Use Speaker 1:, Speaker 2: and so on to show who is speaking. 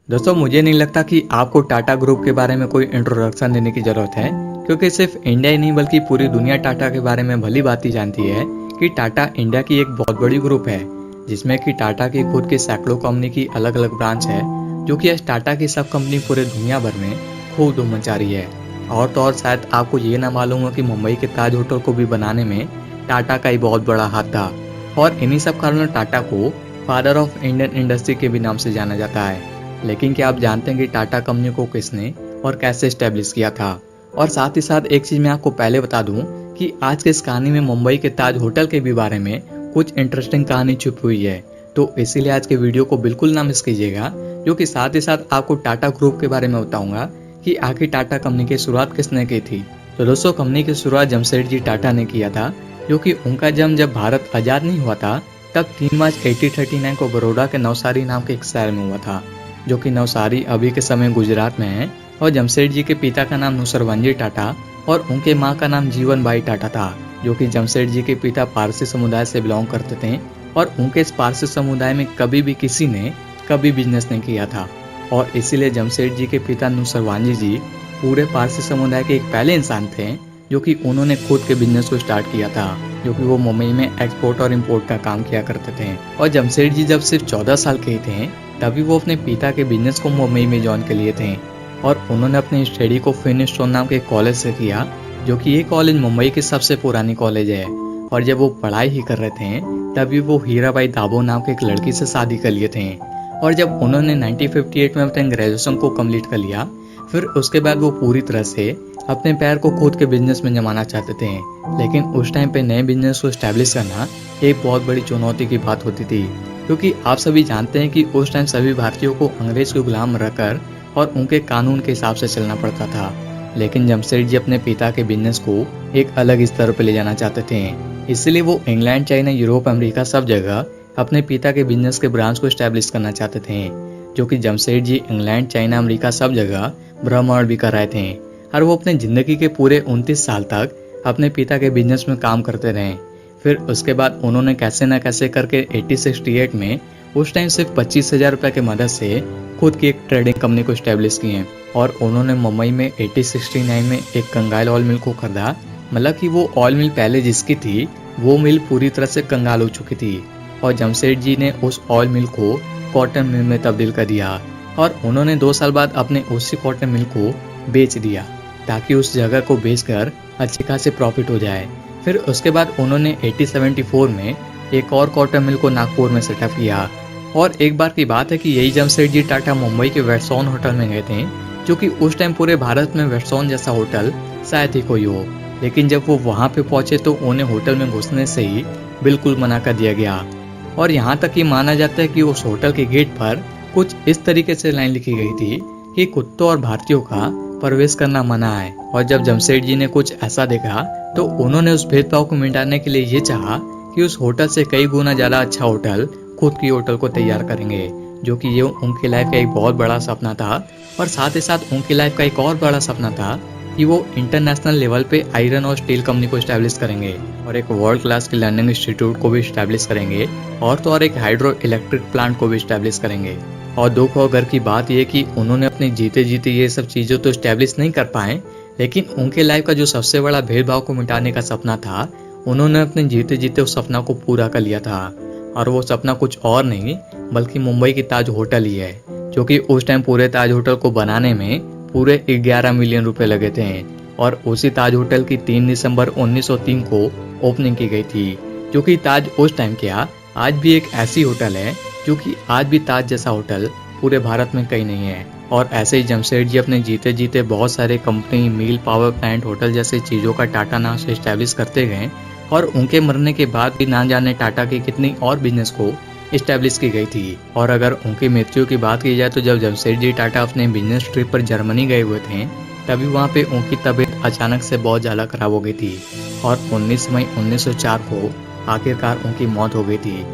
Speaker 1: दोस्तों मुझे नहीं लगता कि आपको टाटा ग्रुप के बारे में कोई इंट्रोडक्शन देने की जरूरत है, क्योंकि सिर्फ इंडिया ही नहीं बल्कि पूरी दुनिया टाटा के बारे में भली भांति जानती है कि टाटा इंडिया की एक बहुत बड़ी ग्रुप है, जिसमें कि टाटा की खुद की सैकड़ों कंपनी की अलग अलग ब्रांच है, जो कि आज टाटा की सब कंपनी पूरे दुनिया भर में खूब धूम मचा रही है। और तो और शायद आपको ये ना मालूम हो कि मुंबई के ताज होटल को भी बनाने में टाटा का ही बहुत बड़ा हाथ था, और इन्हीं सब कारणों टाटा को फादर ऑफ इंडियन इंडस्ट्री के भी नाम से जाना जाता है। लेकिन क्या आप जानते हैं कि टाटा कंपनी को किसने और कैसे स्टैब्लिश किया था? और साथ ही साथ एक चीज मैं आपको पहले बता दूं कि आज के इस कहानी में मुंबई के ताज होटल के भी बारे में कुछ इंटरेस्टिंग कहानी छुपी हुई है, तो इसीलिए आज के वीडियो को बिल्कुल ना मिस कीजिएगा। जो कि साथ ही साथ आपको टाटा ग्रुप के बारे में बताऊंगा कि आखिर टाटा कंपनी की शुरुआत किसने की थी। तो दोस्तों, कंपनी की शुरुआत जमशेदजी टाटा ने किया था, जो कि उनका जन्म जब भारत आजाद नहीं हुआ था तब 3 मार्च 1839 को बड़ौदा के नवसारी नाम के एक शहर में हुआ था, जो कि नवसारी अभी के समय गुजरात में है। और जमशेदजी के पिता का नाम नुसरवंजी टाटा और उनके मां का नाम जीवनबाई टाटा था, जो कि जमशेदजी के पिता पारसी समुदाय से बिलोंग करते थे। और उनके इस पारसी समुदाय में कभी भी किसी ने कभी बिजनेस नहीं किया था, और इसीलिए जमशेदजी के पिता नुसरवांजी जी पूरे पारसी समुदाय के एक पहले इंसान थे जो कि उन्होंने खुद के बिजनेस को स्टार्ट किया था, जो कि वो मुंबई में एक्सपोर्ट और इम्पोर्ट का काम किया करते थे। और जमशेदजी जब सिर्फ 14 साल के थे तभी वो अपने पिता के बिजनेस को मुंबई में ज्वाइन कर लिए थे, और उन्होंने अपनी स्टडी को फिनिस्टोन नाम के कॉलेज से किया, जो कि ये कॉलेज मुंबई की सबसे पुरानी कॉलेज है। और जब वो पढ़ाई ही कर रहे थे तभी वो हीराबाई दाबो नाम के एक लड़की से शादी कर लिए थे। और जब उन्होंने 1958 में अपने ग्रेजुएशन को कंप्लीट कर लिया, फिर उसके बाद वो पूरी तरह से अपने पैर को खुद के बिजनेस में जमाना चाहते थे। लेकिन उस टाइम पे नए बिजनेस को स्टैब्लिश करना एक बहुत बड़ी चुनौती की बात होती थी, क्योंकि आप सभी जानते हैं कि उस टाइम सभी भारतीयों को अंग्रेज के गुलाम रखकर और उनके कानून के हिसाब से चलना पड़ता था। लेकिन जमशेदजी अपने पिता के बिजनेस को एक अलग स्तर पर ले जाना चाहते थे, इसलिए वो इंग्लैंड, चाइना, यूरोप, अमेरिका सब जगह अपने पिता के बिजनेस के ब्रांच को स्टैब्लिश करना चाहते थे। जो कि जमशेदजी इंग्लैंड, चाइना, अमेरिका सब जगह भ्रमण भी कर रहे थे, और वो अपने जिंदगी के पूरे 29 साल तक अपने पिता के बिजनेस में काम करते रहे। फिर उसके बाद उन्होंने कैसे न कैसे करके 1868 में उस टाइम सिर्फ 25,000 रुपए की मदद से खुद की एक ट्रेडिंग कंपनी को स्टैब्लिश किए, और उन्होंने मुंबई में 1869 में एक कंगाल ऑयल मिल को खरीदा। मतलब कि वो ऑयल मिल पहले जिसकी थी वो मिल पूरी तरह से कंगाल हो चुकी थी, और जमशेदजी ने उस ऑयल मिल को कॉटन मिल में तब्दील कर दिया, और उन्होंने 2 साल बाद अपने उसी कॉटन मिल को बेच दिया, ताकि उस जगह को बेचकर अच्छी खासी प्रॉफिट हो जाए। फिर उसके बाद उन्होंने 1874 में एक और कॉटन मिल को नागपुर में सेटअप किया। और एक बार की बात है कि यही जमशेदजी टाटा मुंबई के वेस्टर्न होटल में गए थे, जो कि उस टाइम पूरे भारत में वेस्टर्न जैसा होटल शायद ही कोई हो। लेकिन जब वो वहाँ पे पहुंचे तो उन्हें होटल में घुसने से ही बिल्कुल मना कर दिया गया, और यहाँ तक कि माना जाता है कि उस होटल के गेट पर कुछ इस तरीके से लाइन लिखी गई थी कि कुत्तों और भारतीयों का प्रवेश करना मना है। और जब जमशेदजी ने कुछ ऐसा देखा तो उन्होंने उस भेदभाव को मिटाने के लिए ये चाहा कि उस होटल से कई गुना ज्यादा अच्छा होटल खुद की होटल को तैयार करेंगे, जो कि ये उनकी लाइफ का एक बहुत बड़ा सपना था। और साथ ही साथ उनकी लाइफ का एक और बड़ा सपना था कि वो इंटरनेशनल लेवल पे आयरन और स्टील कंपनी को स्टैब्लिश करेंगे, और एक वर्ल्ड क्लास की लर्निंग इंस्टीट्यूट को भी स्टैब्लिश करेंगे, और तो और एक हाइड्रो इलेक्ट्रिक प्लांट को भी स्टैब्लिश करेंगे। और दुख और घर की बात यह कि उन्होंने अपने जीते जीते ये सब चीज़ों तो स्टैब्लिश नहीं कर पाए, लेकिन उनके लाइफ का जो सबसे बड़ा भेदभाव को मिटाने का सपना था, उन्होंने अपने जीते जीते उस सपना को पूरा कर लिया था। और वो सपना कुछ और नहीं बल्कि मुंबई की ताज होटल ही है, जो कि उस टाइम पूरे ताज होटल को बनाने में पूरे 11 मिलियन रुपए लगे थे। और उसी ताज होटल की 3 दिसंबर 1903 को ओपनिंग की गई थी, जो कि ताज उस टाइम क्या आज भी एक ऐसी होटल है जो कि आज भी ताज जैसा होटल पूरे भारत में कहीं नहीं है। और ऐसे ही जमशेदजी अपने जीते जीते बहुत सारे कंपनी, मिल, पावर प्लांट, होटल जैसे चीज़ों का टाटा नाम से स्टैब्लिश करते गए, और उनके मरने के बाद भी ना जाने टाटा की कितनी और बिजनेस को स्टैब्लिश की गई थी। और अगर उनकी मृत्यु की बात की जाए तो जब जमशेदजी टाटा अपने बिजनेस ट्रिप पर जर्मनी गए हुए थे तभी वहाँ पे उनकी तबीयत अचानक से बहुत ज़्यादा खराब हो गई थी, और 19 मई 1904 को आखिरकार उनकी मौत हो गई थी।